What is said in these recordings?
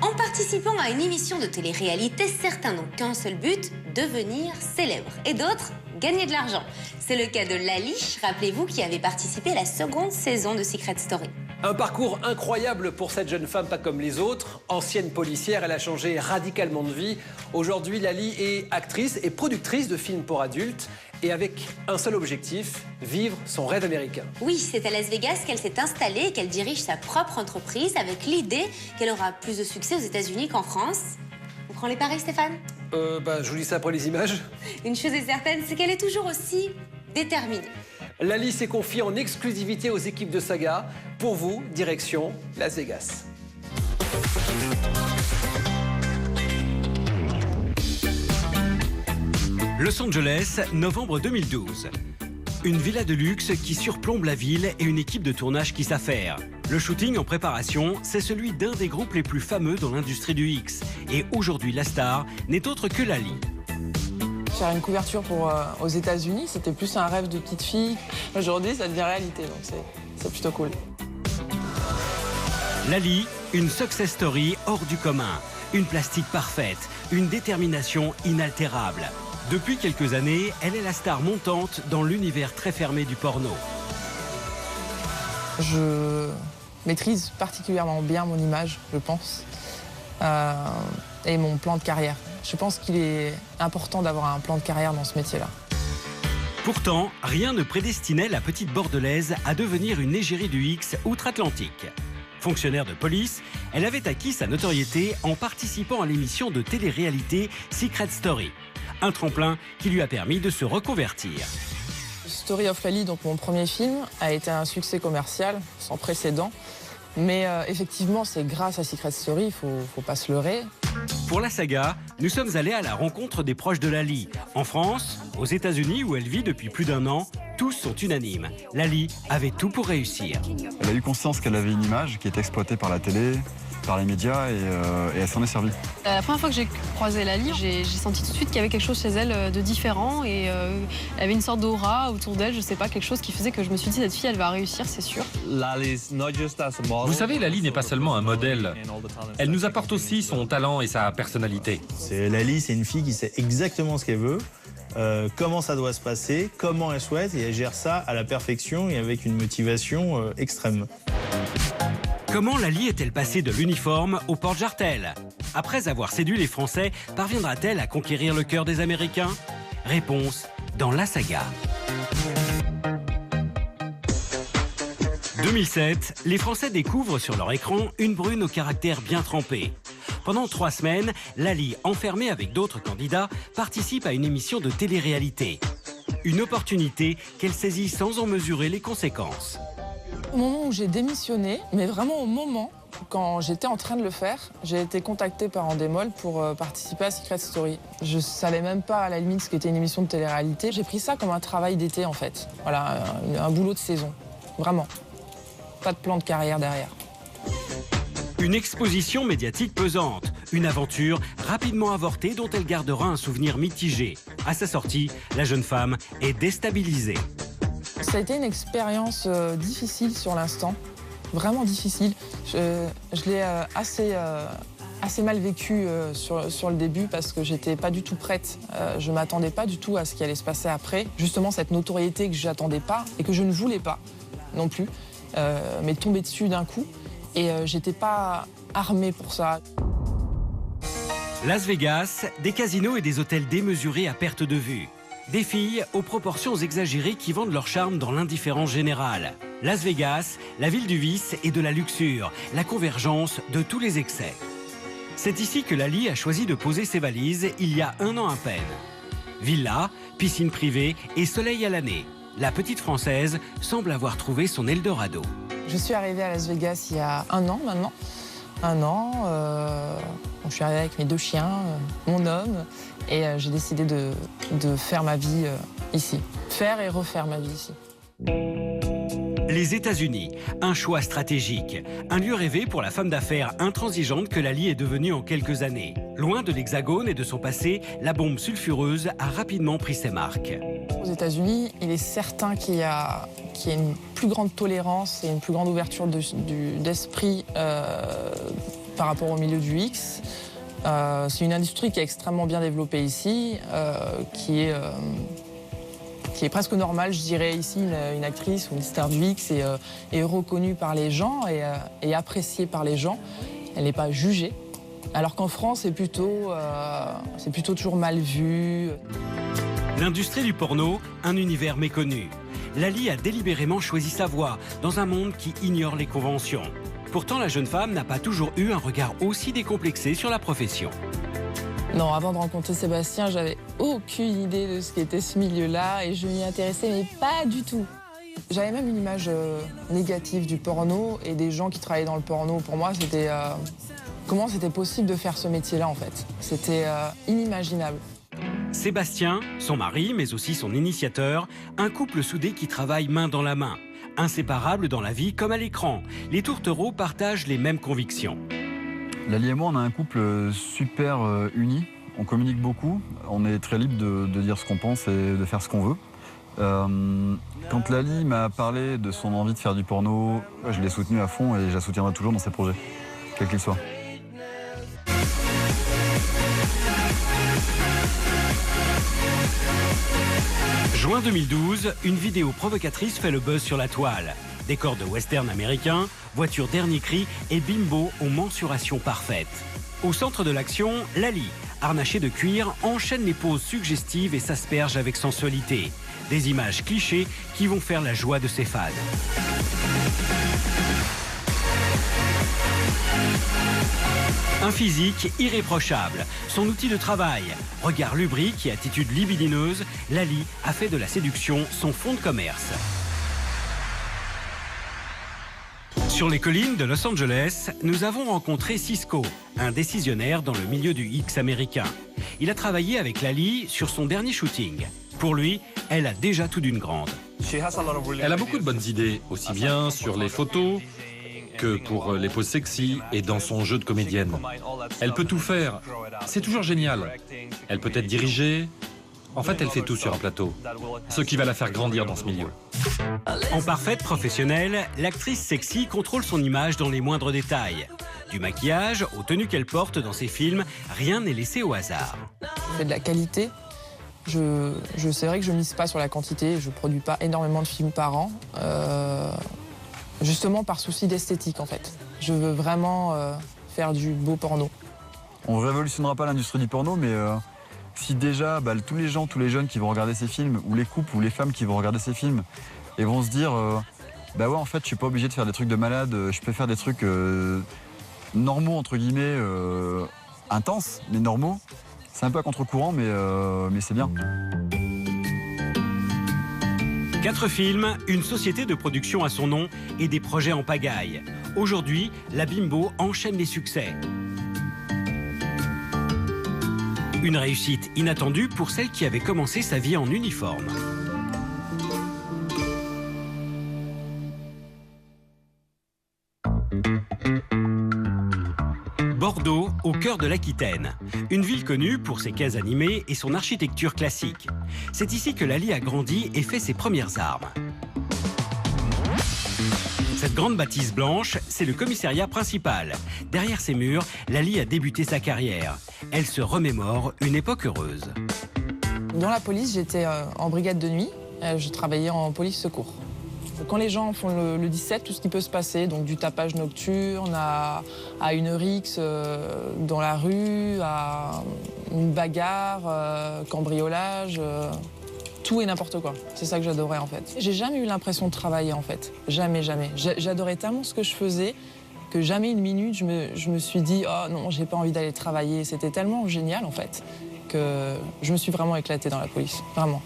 En participant à une émission de télé-réalité, certains n'ont qu'un seul but, devenir célèbres. Et d'autres, gagner de l'argent. C'est le cas de Lali, rappelez-vous, qui avait participé à la seconde saison de Secret Story. Un parcours incroyable pour cette jeune femme, pas comme les autres. Ancienne policière, elle a changé radicalement de vie. Aujourd'hui, Lali est actrice et productrice de films pour adultes. Et avec un seul objectif, vivre son rêve américain. Oui, c'est à Las Vegas qu'elle s'est installée et qu'elle dirige sa propre entreprise avec l'idée qu'elle aura plus de succès aux États-Unis qu'en France. On prend les paris, Stéphane? Je vous dis ça après les images. Une chose est certaine, c'est qu'elle est toujours aussi déterminée. Lali s'est confiée en exclusivité aux équipes de Saga. Pour vous, direction Las Vegas. Los Angeles, novembre 2012. Une villa de luxe qui surplombe la ville et une équipe de tournage qui s'affaire. Le shooting en préparation, c'est celui d'un des groupes les plus fameux dans l'industrie du X. Et aujourd'hui, la star n'est autre que Lali. Faire une couverture aux États-Unis, c'était plus un rêve de petite fille. Aujourd'hui, ça devient réalité, donc c'est plutôt cool. Lali, une success story hors du commun. Une plastique parfaite, une détermination inaltérable. Depuis quelques années, elle est la star montante dans l'univers très fermé du porno. Je maîtrise particulièrement bien mon image, je pense, et mon plan de carrière. Je pense qu'il est important d'avoir un plan de carrière dans ce métier-là. Pourtant, rien ne prédestinait la petite Bordelaise à devenir une égérie du X outre-Atlantique. Fonctionnaire de police, elle avait acquis sa notoriété en participant à l'émission de télé-réalité Secret Story. Un tremplin qui lui a permis de se reconvertir. Story of Lali, donc mon premier film, a été un succès commercial sans précédent. Mais effectivement, c'est grâce à Secret Story, il faut pas se leurrer. Pour la saga, nous sommes allés à la rencontre des proches de Lali. En France, aux États-Unis où elle vit depuis plus d'un an, tous sont unanimes. Lali avait tout pour réussir. Elle a eu conscience qu'elle avait une image qui était exploitée par la télé, par les médias et elle s'en est servie. La première fois que j'ai croisé Lali, j'ai senti tout de suite qu'il y avait quelque chose chez elle de différent et elle avait une sorte d'aura autour d'elle, je sais pas, quelque chose qui faisait que je me suis dit cette fille elle va réussir, c'est sûr. Vous savez, Lali n'est pas seulement un modèle, elle nous apporte aussi son talent et sa personnalité. Lali, c'est une fille qui sait exactement ce qu'elle veut, comment ça doit se passer, comment elle souhaite, et elle gère ça à la perfection et avec une motivation extrême. Comment Lali est-elle passée de l'uniforme au porte-jartel? Après avoir séduit les Français, parviendra-t-elle à conquérir le cœur des Américains? Réponse dans la saga. 2007, les Français découvrent sur leur écran une brune au caractère bien trempé. Pendant 3 semaines, Lali, enfermée avec d'autres candidats, participe à une émission de télé-réalité. Une opportunité qu'elle saisit sans en mesurer les conséquences. Au moment où j'ai démissionné, mais vraiment au moment, quand j'étais en train de le faire, j'ai été contactée par Endemol pour participer à Secret Story. Je savais même pas à la limite ce qu'était une émission de télé-réalité. J'ai pris ça comme un travail d'été en fait. Voilà, un boulot de saison, vraiment. Pas de plan de carrière derrière. Une exposition médiatique pesante, une aventure rapidement avortée dont elle gardera un souvenir mitigé. À sa sortie, la jeune femme est déstabilisée. Ça a été une expérience difficile sur l'instant, vraiment difficile. Je l'ai assez mal vécu sur le début parce que j'étais pas du tout prête. Je m'attendais pas du tout à ce qui allait se passer après. Justement, cette notoriété que j'attendais pas et que je ne voulais pas non plus, m'est tombée dessus d'un coup et j'étais pas armée pour ça. Las Vegas, des casinos et des hôtels démesurés à perte de vue. Des filles aux proportions exagérées qui vendent leur charme dans l'indifférence générale. Las Vegas, la ville du vice et de la luxure, la convergence de tous les excès. C'est ici que Lali a choisi de poser ses valises il y a 1 an à peine. Villa, piscine privée et soleil à l'année. La petite Française semble avoir trouvé son Eldorado. Je suis arrivée à Las Vegas il y a 1 an maintenant. 1 an, je suis arrivée avec mes 2 chiens, mon homme, et j'ai décidé de faire ma vie ici. Faire et refaire ma vie ici. Les États-Unis, un choix stratégique. Un lieu rêvé pour la femme d'affaires intransigeante que Lali est devenue en quelques années. Loin de l'Hexagone et de son passé, la bombe sulfureuse a rapidement pris ses marques. Aux États-Unis, il est certain qu'il y a une plus grande tolérance et une plus grande ouverture d'esprit par rapport au milieu du X. C'est une industrie qui est extrêmement bien développée ici, qui est presque normale, je dirais. Ici, une actrice ou une star du X est reconnue par les gens et appréciée par les gens. Elle n'est pas jugée. Alors qu'en France, c'est plutôt toujours mal vu. L'industrie du porno, un univers méconnu. Lali a délibérément choisi sa voie dans un monde qui ignore les conventions. Pourtant, la jeune femme n'a pas toujours eu un regard aussi décomplexé sur la profession. Non, avant de rencontrer Sébastien, j'avais aucune idée de ce qu'était ce milieu-là et je m'y intéressais, mais pas du tout. J'avais même une image négative du porno et des gens qui travaillaient dans le porno. Pour moi, c'était comment c'était possible de faire ce métier-là, en fait. C'était inimaginable. Sébastien, son mari, mais aussi son initiateur, un couple soudé qui travaille main dans la main. Inséparables dans la vie comme à l'écran, les tourtereaux partagent les mêmes convictions. Lali et moi, on a un couple super uni. On communique beaucoup. On est très libre de dire ce qu'on pense et de faire ce qu'on veut. Quand Lali m'a parlé de son envie de faire du porno, je l'ai soutenue à fond et je la soutiendrai toujours dans ses projets, quels qu'ils soient. Juin 2012, une vidéo provocatrice fait le buzz sur la toile. Décor de western américain, voiture dernier cri et bimbo aux mensurations parfaites. Au centre de l'action, Lali, harnachée de cuir, enchaîne les poses suggestives et s'asperge avec sensualité. Des images clichés qui vont faire la joie de ses fans. Un physique irréprochable, son outil de travail, regard lubrique et attitude libidineuse, Lali a fait de la séduction son fonds de commerce. Sur les collines de Los Angeles, nous avons rencontré Cisco, un décisionnaire dans le milieu du X américain. Il a travaillé avec Lali sur son dernier shooting. Pour lui, elle a déjà tout d'une grande. Elle a beaucoup de bonnes idées, aussi bien sur les photos que pour les poses sexy et dans son jeu de comédienne. Elle peut tout faire. C'est toujours génial. Elle peut être dirigée. En fait, elle fait tout sur un plateau. Ce qui va la faire grandir dans ce milieu. En parfaite professionnelle, l'actrice sexy contrôle son image dans les moindres détails. Du maquillage aux tenues qu'elle porte dans ses films, rien n'est laissé au hasard. Je fais de la qualité. C'est vrai que je mise pas sur la quantité. Je produis pas énormément de films par an. Justement par souci d'esthétique, en fait. Je veux vraiment faire du beau porno. On ne révolutionnera pas l'industrie du porno, mais si déjà tous les gens, tous les jeunes qui vont regarder ces films, ou les couples, ou les femmes qui vont regarder ces films, et vont se dire bah ouais, en fait, je suis pas obligé de faire des trucs de malade, je peux faire des trucs normaux, entre guillemets, intenses, mais normaux. C'est un peu à contre-courant, mais c'est bien. 4 films, une société de production à son nom et des projets en pagaille. Aujourd'hui, la bimbo enchaîne les succès. Une réussite inattendue pour celle qui avait commencé sa vie en uniforme. Bordeaux, au cœur de l'Aquitaine. Une ville connue pour ses cases animées et son architecture classique. C'est ici que Lali a grandi et fait ses premières armes. Cette grande bâtisse blanche, c'est le commissariat principal. Derrière ces murs, Lali a débuté sa carrière. Elle se remémore une époque heureuse. Dans la police, j'étais en brigade de nuit. Je travaillais en police secours. Quand les gens font le 17, tout ce qui peut se passer, donc du tapage nocturne à une rixe dans la rue, à une bagarre, cambriolage, tout et n'importe quoi. C'est ça que j'adorais en fait. J'ai jamais eu l'impression de travailler en fait, jamais, jamais. J'adorais tellement ce que je faisais que jamais une minute je me suis dit « Oh non, j'ai pas envie d'aller travailler ». C'était tellement génial en fait que je me suis vraiment éclatée dans la police, vraiment.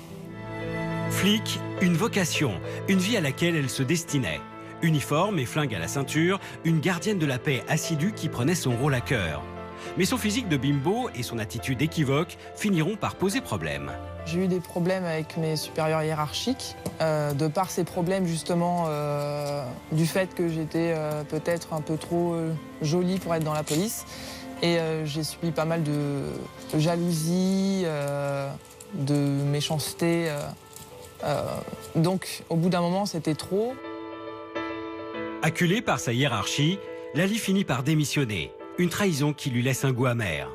Flic, une vocation, une vie à laquelle elle se destinait. Uniforme et flingue à la ceinture, une gardienne de la paix assidue qui prenait son rôle à cœur. Mais son physique de bimbo et son attitude équivoque finiront par poser problème. J'ai eu des problèmes avec mes supérieurs hiérarchiques, de par ces problèmes justement du fait que j'étais peut-être un peu trop jolie pour être dans la police. Et j'ai subi pas mal de jalousie, de méchanceté. Donc au bout d'un moment, c'était trop. Acculée par sa hiérarchie, Lali finit par démissionner. Une trahison qui lui laisse un goût amer.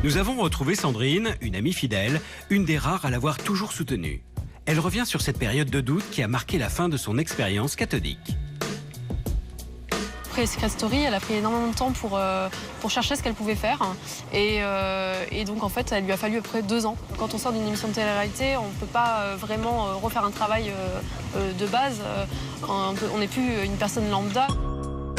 Nous avons retrouvé Sandrine, une amie fidèle, une des rares à l'avoir toujours soutenue. Elle revient sur cette période de doute qui a marqué la fin de son expérience cathodique. Après Secret Story, elle a pris énormément de temps pour chercher ce qu'elle pouvait faire. Et donc, en fait, il lui a fallu à peu près 2 ans. Quand on sort d'une émission de télé-réalité, on ne peut pas vraiment refaire un travail de base. On n'est plus une personne lambda.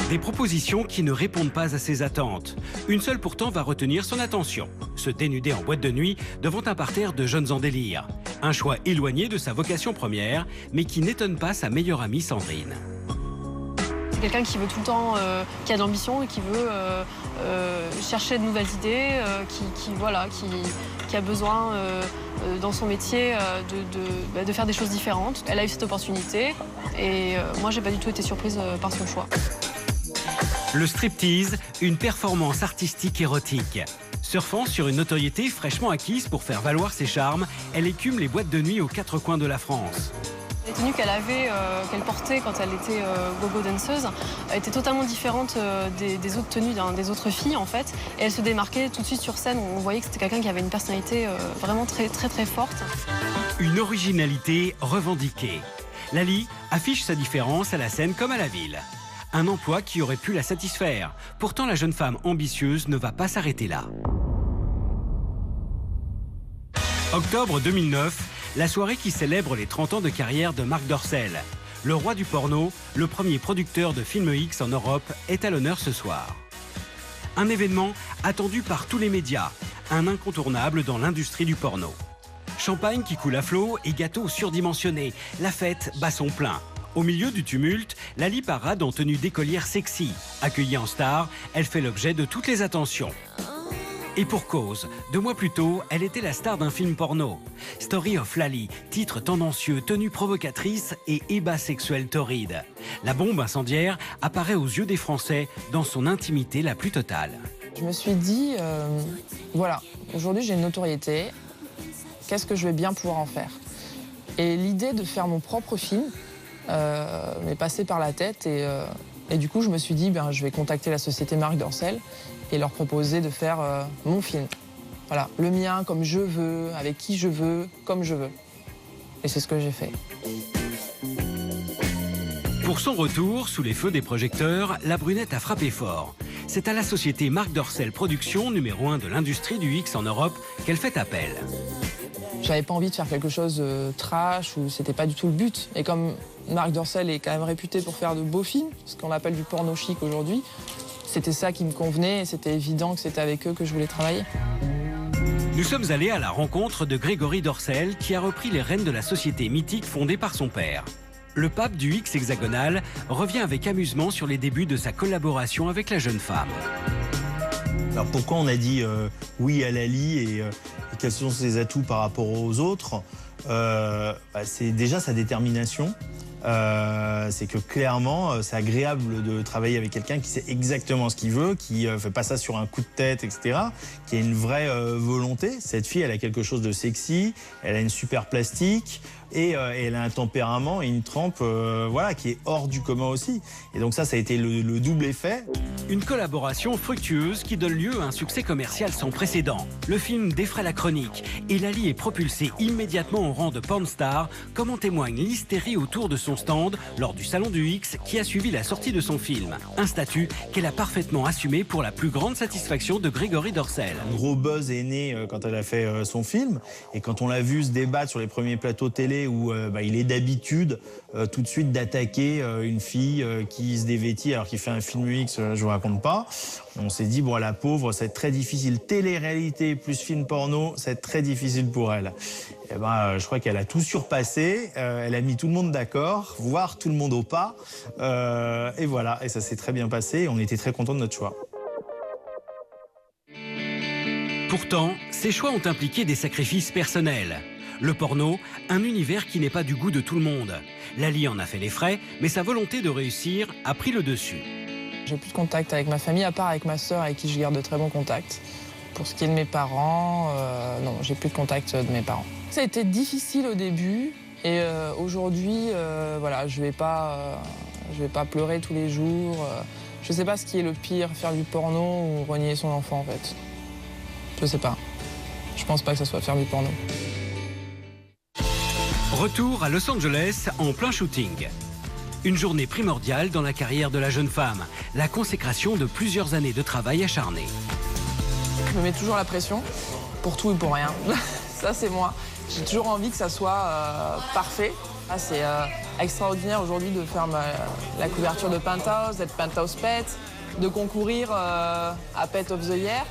Des propositions qui ne répondent pas à ses attentes. Une seule pourtant va retenir son attention. Se dénuder en boîte de nuit devant un parterre de jeunes en délire. Un choix éloigné de sa vocation première, mais qui n'étonne pas sa meilleure amie Sandrine. C'est quelqu'un qui veut tout le temps, qui a de l'ambition et qui veut chercher de nouvelles idées, qui a besoin dans son métier de faire des choses différentes. Elle a eu cette opportunité et moi, j'ai pas du tout été surprise par son choix. Le striptease, une performance artistique érotique. Surfant sur une notoriété fraîchement acquise pour faire valoir ses charmes, elle écume les boîtes de nuit aux 4 coins de la France. Les tenues qu'elle portait quand elle était gogo danseuse étaient totalement différentes des autres tenues des autres filles en fait. Et elle se démarquait tout de suite sur scène. On voyait que c'était quelqu'un qui avait une personnalité vraiment très forte. Une originalité revendiquée. Lali affiche sa différence à la scène comme à la ville. Un emploi qui aurait pu la satisfaire. Pourtant, la jeune femme ambitieuse ne va pas s'arrêter là. Octobre 2009, la soirée qui célèbre les 30 ans de carrière de Marc Dorcel. Le roi du porno, le premier producteur de films X en Europe, est à l'honneur ce soir. Un événement attendu par tous les médias, un incontournable dans l'industrie du porno. Champagne qui coule à flot et gâteaux surdimensionnés, la fête bat son plein. Au milieu du tumulte, Lali parade en tenue d'écolière sexy. Accueillie en star, elle fait l'objet de toutes les attentions. Et pour cause, 2 mois plus tôt, elle était la star d'un film porno. Story of Lali, titre tendancieux, tenue provocatrice et ébat sexuel torride. La bombe incendiaire apparaît aux yeux des Français dans son intimité la plus totale. Je me suis dit, voilà, aujourd'hui j'ai une notoriété, qu'est-ce que je vais bien pouvoir en faire? Et l'idée de faire mon propre film m'est passée par la tête et du coup je me suis dit, je vais contacter la société Marc Dorcel et leur proposer de faire mon film. Voilà, le mien comme je veux, avec qui je veux, comme je veux. Et c'est ce que j'ai fait. Pour son retour, sous les feux des projecteurs, la brunette a frappé fort. C'est à la société Marc Dorcel Productions, numéro 1 de l'industrie du X en Europe, qu'elle fait appel. J'avais pas envie de faire quelque chose de trash ou c'était pas du tout le but. Et comme Marc Dorcel est quand même réputé pour faire de beaux films, ce qu'on appelle du porno chic aujourd'hui, c'était ça qui me convenait et c'était évident que c'était avec eux que je voulais travailler. Nous sommes allés à la rencontre de Grégory Dorcel qui a repris les rênes de la société mythique fondée par son père. Le pape du X hexagonal revient avec amusement sur les débuts de sa collaboration avec la jeune femme. Alors pourquoi on a dit oui à Lali et quels sont ses atouts par rapport aux autres? C'est déjà sa détermination. C'est que clairement, c'est agréable de travailler avec quelqu'un qui sait exactement ce qu'il veut, qui ne fait pas ça sur un coup de tête, etc., qui a une vraie volonté. Cette fille, elle a quelque chose de sexy, elle a une super plastique et elle a un tempérament et une trempe qui est hors du commun aussi. Et donc ça a été le double effet. Une collaboration fructueuse qui donne lieu à un succès commercial sans précédent. Le film défraie la chronique et Lali est propulsée immédiatement au rang de porn star, comme en témoigne l'hystérie autour de son stand lors du Salon du X qui a suivi la sortie de son film. Un statut qu'elle a parfaitement assumé pour la plus grande satisfaction de Grégory Dorcel. Un gros buzz est né quand elle a fait son film et quand on l'a vu se débattre sur les premiers plateaux télé où il est d'habitude tout de suite d'attaquer une fille qui se dévêtit alors qu'il fait un film X, je vous raconte pas. On s'est dit, la pauvre, c'est très difficile. Télé-réalité plus film porno, c'est très difficile pour elle. Eh ben, je crois qu'elle a tout surpassé, elle a mis tout le monde d'accord, voire tout le monde au pas. Et voilà, et ça s'est très bien passé et on était très contents de notre choix. Pourtant, ces choix ont impliqué des sacrifices personnels. Le porno, un univers qui n'est pas du goût de tout le monde. Lali en a fait les frais, mais sa volonté de réussir a pris le dessus. J'ai plus de contact avec ma famille, à part avec ma sœur avec qui je garde de très bons contacts. Pour ce qui est de mes parents, non, j'ai plus de contact de mes parents. Ça a été difficile au début et aujourd'hui, voilà, je vais pas pleurer tous les jours. Je sais pas ce qui est le pire, faire du porno ou renier son enfant en fait. Je sais pas. Je pense pas que ça soit faire du porno. Retour à Los Angeles en plein shooting. Une journée primordiale dans la carrière de la jeune femme, la consécration de plusieurs années de travail acharné. Je me mets toujours la pression, pour tout et pour rien. Ça, c'est moi. J'ai toujours envie que ça soit parfait. Ah, c'est extraordinaire aujourd'hui de faire la couverture de Penthouse, d'être Penthouse Pet, de concourir à Pet of the Year.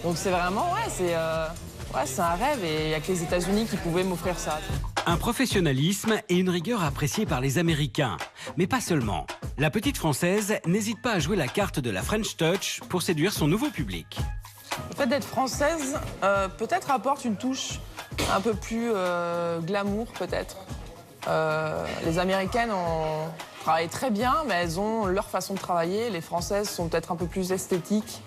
Donc c'est vraiment, c'est un rêve et il n'y a que les États-Unis qui pouvaient m'offrir ça. Un professionnalisme et une rigueur appréciés par les Américains. Mais pas seulement. La petite Française n'hésite pas à jouer la carte de la French Touch pour séduire son nouveau public. Le fait d'être française, peut-être apporte une touche un peu plus glamour, peut-être. Les Américaines travaillent très bien, mais elles ont leur façon de travailler. Les Françaises sont peut-être un peu plus esthétiques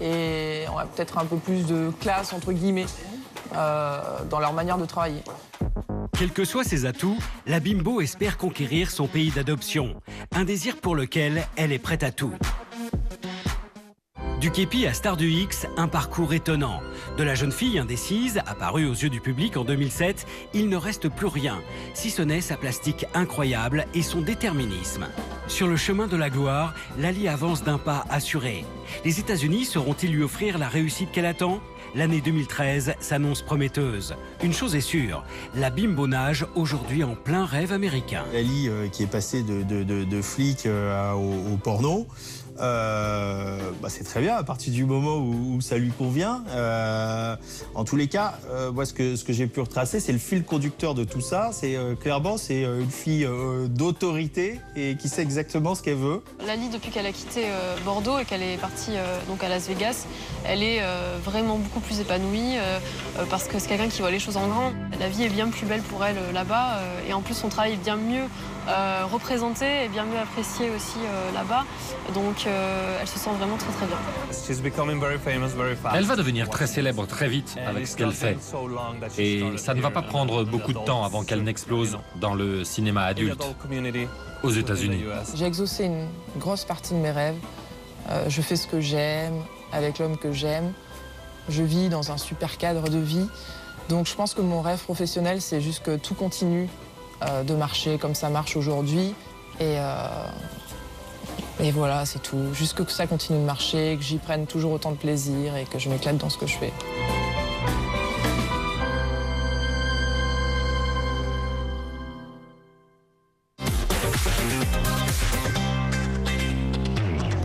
et ont peut-être un peu plus de classe, entre guillemets, dans leur manière de travailler. Quels que soient ses atouts, la bimbo espère conquérir son pays d'adoption. Un désir pour lequel elle est prête à tout. Du képi à star du X, un parcours étonnant. De la jeune fille indécise, apparue aux yeux du public en 2007, il ne reste plus rien, si ce n'est sa plastique incroyable et son déterminisme. Sur le chemin de la gloire, Lali avance d'un pas assuré. Les États-Unis sauront-ils lui offrir la réussite qu'elle attend ? L'année 2013 s'annonce prometteuse. Une chose est sûre, la bimbo nage aujourd'hui en plein rêve américain. Lali qui est passée de flic au porno, c'est très bien à partir du moment où ça lui convient. En tous les cas, moi ce que j'ai pu retracer, c'est le fil conducteur de tout ça. C'est clairement c'est une fille d'autorité et qui sait exactement ce qu'elle veut. Lali, depuis qu'elle a quitté Bordeaux et qu'elle est partie donc à Las Vegas, elle est vraiment beaucoup plus épanouie parce que c'est quelqu'un qui voit les choses en grand. La vie est bien plus belle pour elle là-bas et en plus son travail est bien mieux représenté et bien mieux apprécié aussi là-bas. Donc elle se sent vraiment très très bien. Elle va devenir très célèbre très vite avec ce qu'elle fait. Et ça ne va pas prendre beaucoup de temps avant qu'elle n'explose dans le cinéma adulte aux États-Unis. J'ai exaucé une grosse partie de mes rêves. Je fais ce que j'aime, avec l'homme que j'aime. Je vis dans un super cadre de vie. Donc je pense que mon rêve professionnel, c'est juste que tout continue de marcher comme ça marche aujourd'hui. Et voilà, c'est tout. Juste que ça continue de marcher, que j'y prenne toujours autant de plaisir et que je m'éclate dans ce que je fais.